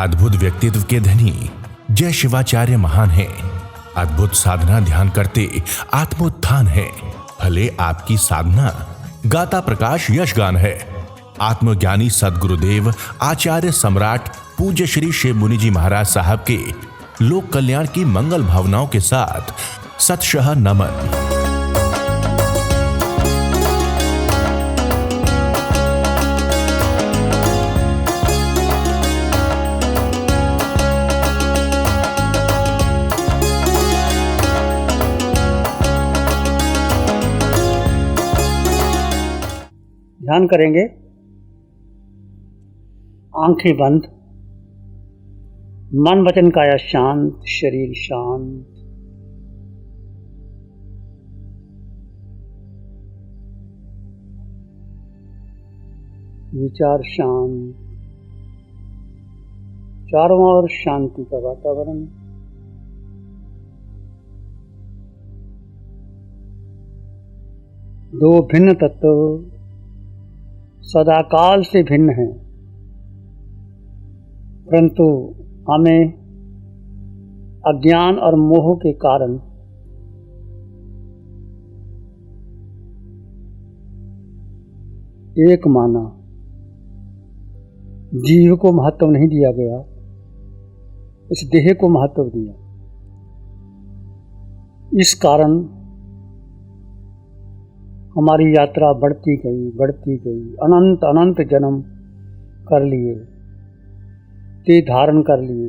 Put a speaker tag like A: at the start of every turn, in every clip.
A: अद्भुत व्यक्तित्व के धनी जय शिवाचार्य महान है। अद्भुत साधना ध्यान करते आत्मोत्थान है। भले आपकी साधना गाता प्रकाश यशगान है। आत्मज्ञानी सद्गुरुदेव आचार्य सम्राट पूज्य श्री शिव मुनि जी महाराज साहब के लोक कल्याण की मंगल भावनाओं के साथ सतशः नमन।
B: ध्यान करेंगे, आंखें बंद, मन वचन काया शांत, शरीर शांत। विचार शांत, चारों ओर शांति का वातावरण। दो भिन्न तत्व सदाकाल से भिन्न हैं, परंतु हमें अज्ञान और मोह के कारण एक माना। जीव को महत्व नहीं दिया गया, इस देह को महत्व दिया। इस कारण हमारी यात्रा बढ़ती गई, अनंत अनंत जन्म कर लिए, ते धारण कर लिए।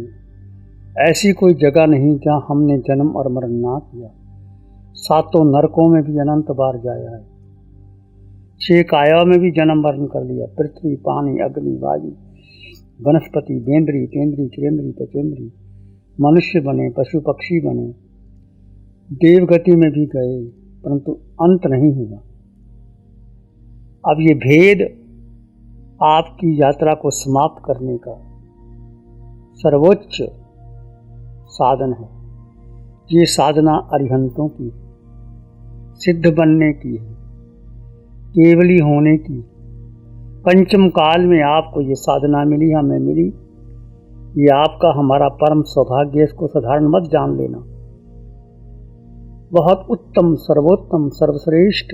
B: ऐसी कोई जगह नहीं जहाँ हमने जन्म और मरण ना किया। सातों नरकों में भी अनंत बार जाया है। 6 काया में भी जन्म मरण कर लिया। पृथ्वी, पानी, अग्नि, वायु, वनस्पति, बेंद्री, तेंद्री, चिरेंद्री, पचेंद्री, मनुष्य बने, पशु पक्षी बने, देवगति में भी गए, परंतु अंत नहीं हुआ। अब ये भेद आपकी यात्रा को समाप्त करने का सर्वोच्च साधन है। ये साधना अरिहंतों की, सिद्ध बनने की है, केवली होने की। पंचम काल में आपको ये साधना मिली, हमें मिली। ये आपका हमारा परम सौभाग्य। इसको साधारण मत जान लेना। बहुत उत्तम, सर्वोत्तम, सर्वश्रेष्ठ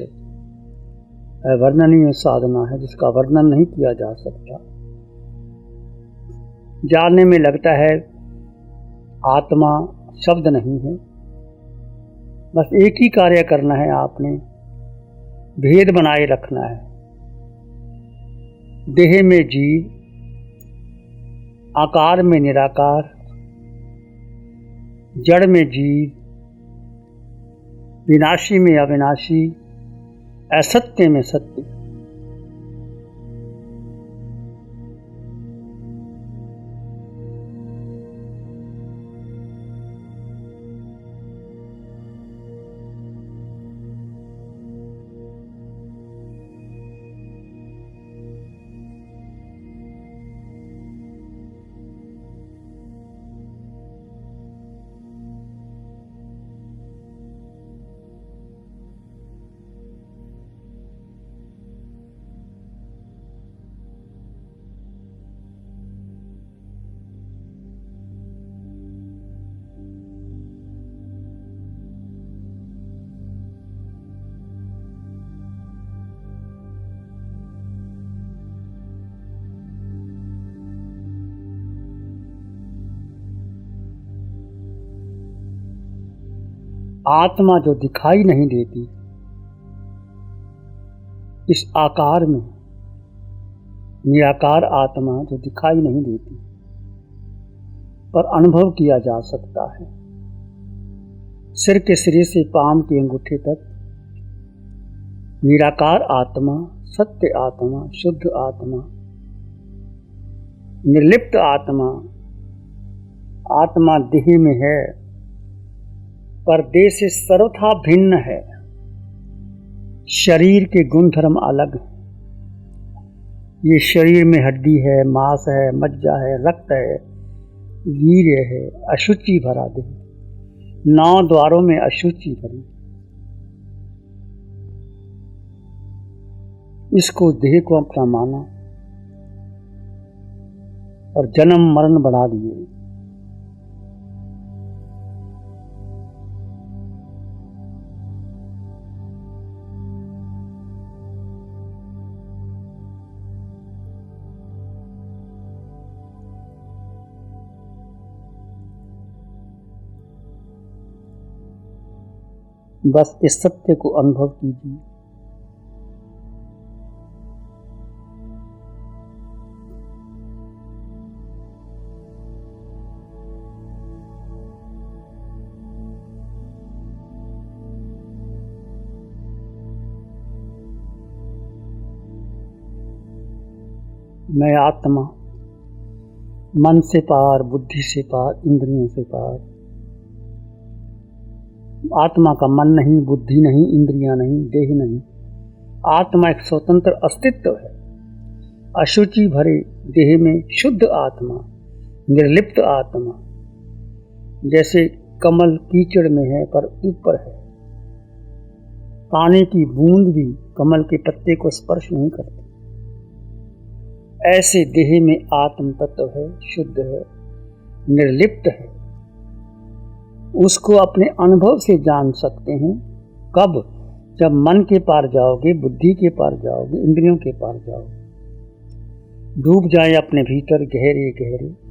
B: वर्णनीय साधना है, जिसका वर्णन नहीं किया जा सकता। जानने में लगता है आत्मा शब्द नहीं है। बस एक ही कार्य करना है, आपने भेद बनाए रखना है। देह में जीव, आकार में निराकार, जड़ में जीव, विनाशी में अविनाशी, असत्य में सत्य। आत्मा जो दिखाई नहीं देती, इस आकार में निराकार आत्मा जो दिखाई नहीं देती, पर अनुभव किया जा सकता है। सिर के सिरे से पांव की अंगूठे तक निराकार आत्मा, सत्य आत्मा, शुद्ध आत्मा, निर्लिप्त आत्मा। आत्मा देह में है, पर देह से सर्वथा भिन्न है। शरीर के गुण धर्म अलग है। ये शरीर में हड्डी है, मांस है, मज्जा है, रक्त है, वीर्य है, अशुचि भरा देह, 9 द्वारों में अशुचि भरी। इसको देह को अपना माना, और जन्म मरण बढ़ा दिए। बस इस सत्य को अनुभव कीजिए। मैं आत्मा, मन से पार, बुद्धि से पार, इंद्रियों से पार। आत्मा का मन नहीं, बुद्धि नहीं, इंद्रियां नहीं, देह नहीं। आत्मा एक स्वतंत्र अस्तित्व है। अशुचि भरे देह में शुद्ध आत्मा, निर्लिप्त आत्मा, जैसे कमल कीचड़ में है पर ऊपर है। पानी की बूंद भी कमल के पत्ते को स्पर्श नहीं करती। ऐसे देह में आत्म तत्व है, शुद्ध है, निर्लिप्त है। उसको अपने अनुभव से जान सकते हैं। कब? जब मन के पार जाओगे, बुद्धि के पार जाओगे, इंद्रियों के पार जाओगे। डूब जाए अपने भीतर गहरे गहरे।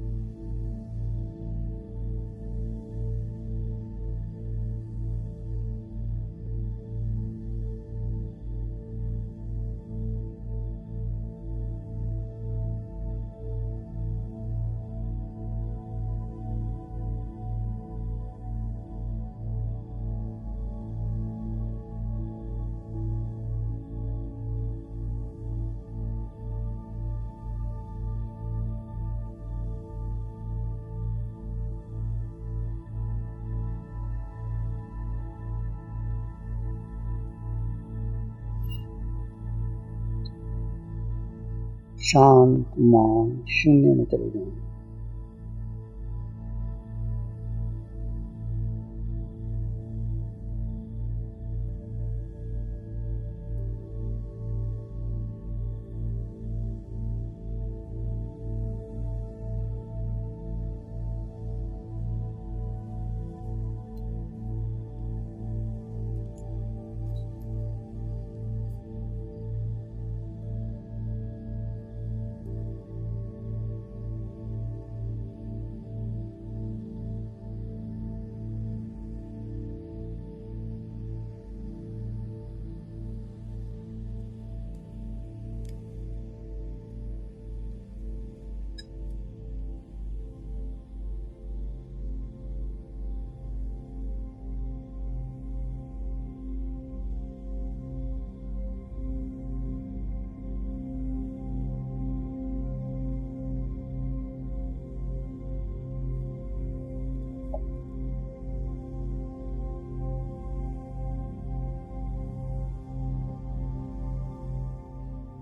B: शांत, मौन, शून्य में चले जाएं।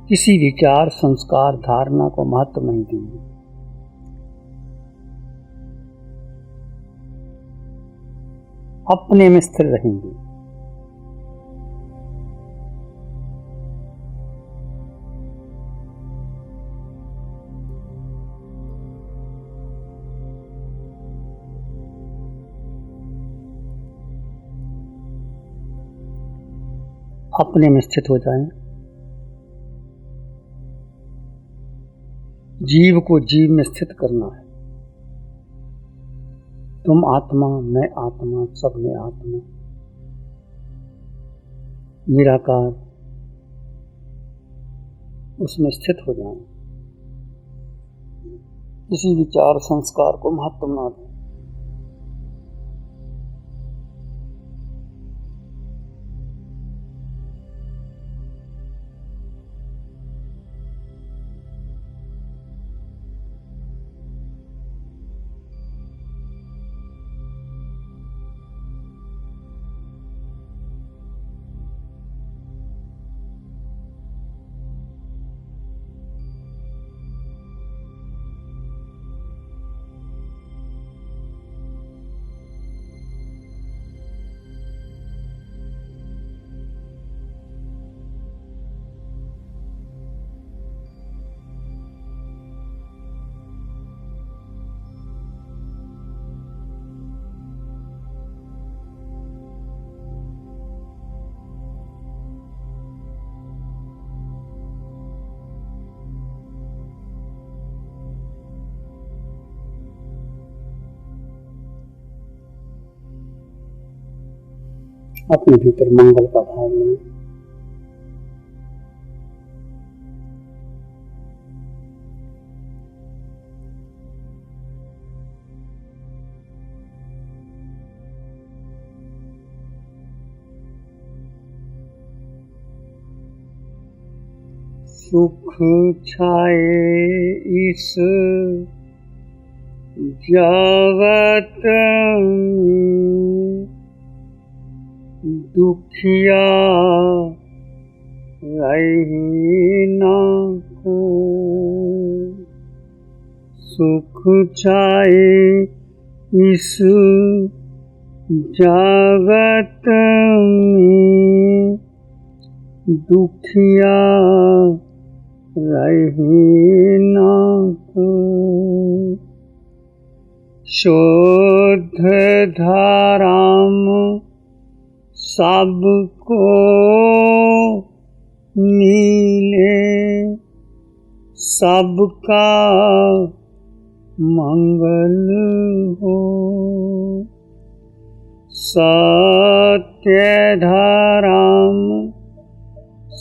B: किसी विचार, संस्कार, धारणा को महत्व नहीं देंगे। अपने में स्थिर रहेंगे। अपने में स्थित हो जाएं। जीव को जीव में स्थित करना है। तुम आत्मा, मैं आत्मा, सब में आत्मा, निराकार, उसमें स्थित हो जाएं। किसी विचार, संस्कार को महत्व ना दें। अपने भीतर मंगल का भाव लें। सुख छाए इस जगत में, दुखिया रही ना को। सुख छाए इस जगत में, दुखिया रही ना को। शुद्ध धाराम सबको मिले, सबका मंगल हो। सत्य धाराम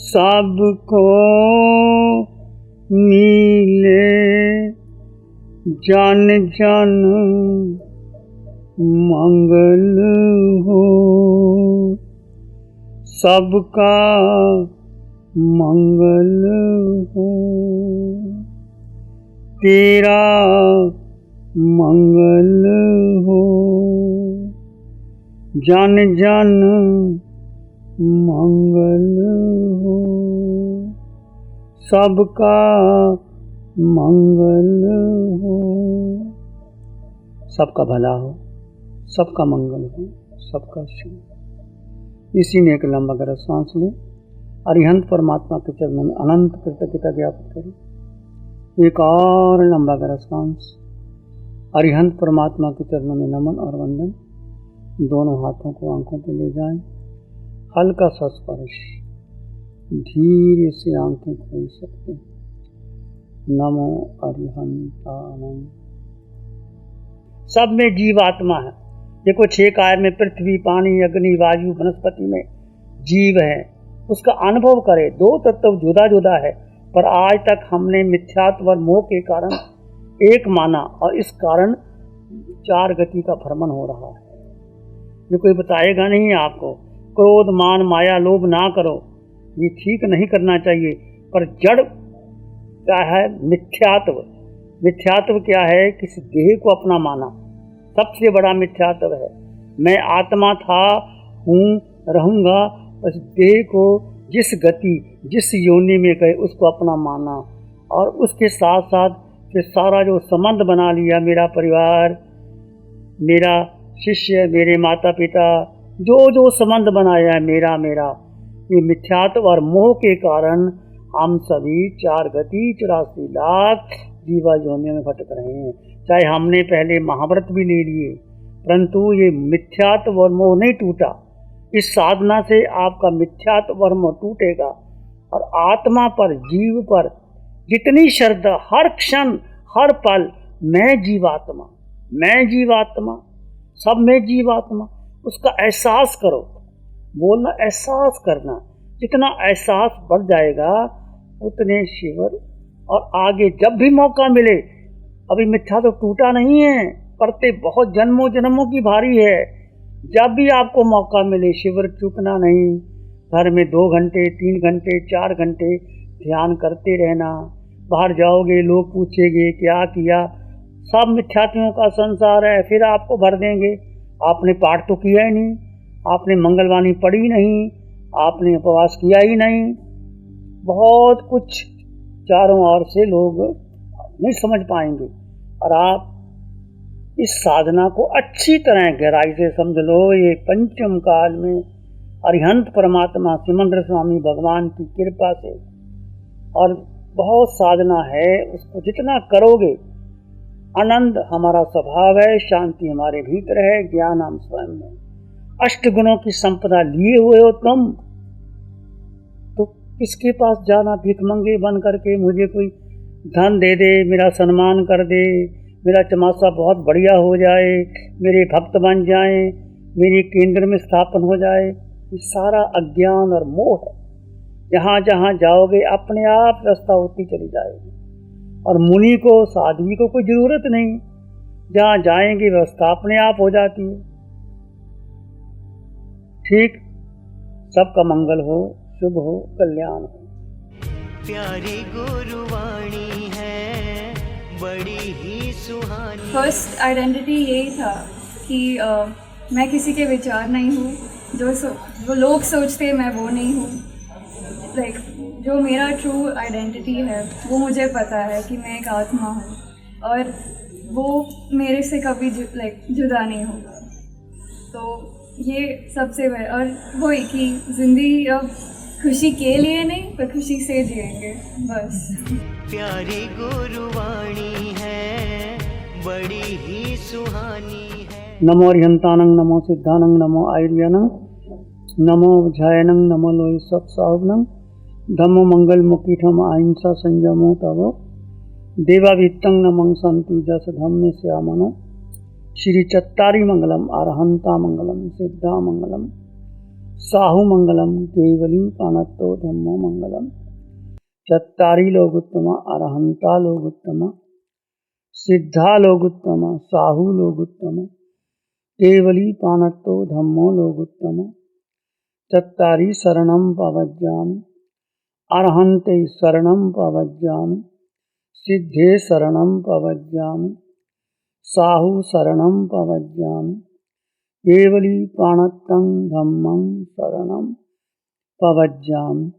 B: सबको मिले, जन जन मंगल हो। सबका मंगल हो, तेरा मंगल हो। जन जन मंगल हो, सबका मंगल हो। सबका भला हो, सबका मंगल हो, सबका शुभ। इसी में एक लंबा गहरा सांस लें। अरिहंत परमात्मा के चरणों में अनंत कृतज्ञता ज्ञापित करें। एक और लंबा गहरा सांस। अरिहंत परमात्मा के चरणों में नमन और वंदन। दोनों हाथों को आंखों पे ले जाएं। हल्का सा स्पर्श, धीरे से आंखें खोल सकते हैं। नमो अरिहंतानम। सब में जीवात्मा है। देखो 6 काय में पृथ्वी, पानी, अग्नि, वायु, वनस्पति में जीव है। उसका अनुभव करे। 2 तत्व जुदा जुदा है, पर आज तक हमने मिथ्यात्व और मोह के कारण एक माना, और इस कारण 4 गति का भ्रमण हो रहा है। ये कोई बताएगा नहीं आपको। क्रोध, मान, माया, लोभ ना करो, ये ठीक नहीं करना चाहिए। पर जड़ क्या है? मिथ्यात्व। मिथ्यात्व क्या है? किसी देह को अपना माना, सबसे बड़ा मिथ्यात्व है। मैं आत्मा था, हूँ, रहूँगा। उस देह को जिस गति, जिस योनि में गए उसको अपना माना, और उसके साथ साथ फिर सारा जो संबंध बना लिया, मेरा परिवार, मेरा शिष्य, मेरे माता पिता, जो जो संबंध बनाया है मेरा मेरा, ये मिथ्यात्व और मोह के कारण हम सभी 4 गति 84 लाख जीवा योनियों में भटक रहे हैं। चाहे हमने पहले महाव्रत भी ले लिए, परंतु ये मिथ्यात्व और मोह नहीं टूटा। इस साधना से आपका मिथ्यात्व और मोह टूटेगा, और आत्मा पर, जीव पर जितनी श्रद्धा, हर क्षण हर पल मैं जीवात्मा, मैं जीवात्मा, सब में जीवात्मा, उसका एहसास करो। बोलना एहसास करना, जितना एहसास बढ़ जाएगा उतने शिवर। और आगे जब भी मौका मिले, अभी मिथ्या तो टूटा नहीं है, करते बहुत जन्मों जन्मों की भारी है। जब भी आपको मौका मिले, शिवर चूकना नहीं। घर में 2 घंटे 3 घंटे 4 घंटे ध्यान करते रहना। बाहर जाओगे, लोग पूछेंगे क्या किया। सब मिथ्यात्वियों का संसार है, फिर आपको भर देंगे। आपने पाठ तो किया ही नहीं, आपने मंगलवाणी पढ़ी नहीं, आपने उपवास किया ही नहीं। बहुत कुछ चारों ओर से लोग नहीं समझ पाएंगे, और आप इस साधना को अच्छी तरह गहराई से समझ लो। ये पंचम काल में अरिहंत परमात्मा सिमंदर स्वामी भगवान की कृपा से, और बहुत साधना है, उसको जितना करोगे, आनंद हमारा स्वभाव है, शांति हमारे भीतर है, ज्ञान हम स्वयं में। 8 गुणों की संपदा लिए हुए हो तुम, तो किसके पास जाना भिखमंगे बन करके, मुझे कोई धन दे दे, मेरा सम्मान कर दे, मेरा चमासा बहुत बढ़िया हो जाए, मेरे भक्त बन जाएं, मेरे केंद्र में स्थापन हो जाए। ये सारा अज्ञान और मोह है। जहाँ जहाँ जाओगे अपने आप व्यवस्था होती चली जाएगी, और मुनि को साध्वी को कोई जरूरत नहीं, जहाँ जाएंगे व्यवस्था अपने आप हो जाती है। ठीक, सबका मंगल हो, शुभ हो, कल्याण हो।
C: प्यारी गुरुवाणी है बड़ी ही सुहानी।
D: फर्स्ट आइडेंटिटी यही था कि मैं किसी के विचार नहीं हूँ, जो लोग सोचते मैं वो नहीं हूँ। लाइक जो मेरा ट्रू आइडेंटिटी है वो मुझे पता है कि मैं एक आत्मा हूँ, और वो मेरे से कभी जुदा नहीं होगा। तो ये सबसे बड़ा, और वही कि ज़िंदगी अब खुशी के लिए नहीं पर खुशी से जिएंगे बस।
C: प्यारी गुरुवाणी है बड़ी ही सुहानी है।
B: नमो अरिहंतानं, नमो सिद्धानं, नमो आयुर्यनं, नमो जयनं, नमो लोहि सत्साहुनं, धम्मो मंगल मुकीठम अहिंसा संयमो तवो देवाभित्तं नमं संति जस धम्मे श्यामनो। श्री चत्तारी मंगलम, अरहंता मंगलम, सिद्धा मंगलम, साहु मंगलम, केवली पाणत्तो धम्मो मंगलम। चत्तारी लोगोत्तम, अरहंता लोगोत्तम, सिद्धा लोगोत्तम, साहु लोगोत्तम, केवली पाणत्तो धम्मो लोगोत्तम। चत्तारी शरणं पवज्जामि, अरहन्ते शरणं पवज्जामि, सिद्धे शरणं पवज्जामि, साहु शरणं पवज्जामि, केवली पाणत्तं धम्मं शरणं पवज्जामि।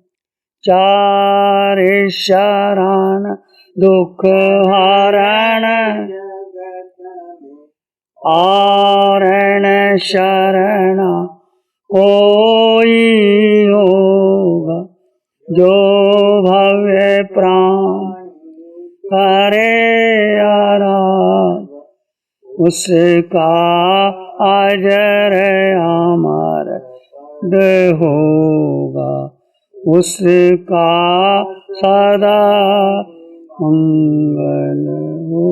B: चारे शरण दुख हरण, आरण शरण कोई होगा, जो भव्य प्राण करे आराध, उसका अजर अमर होगा, उसका सदा मंगल हो।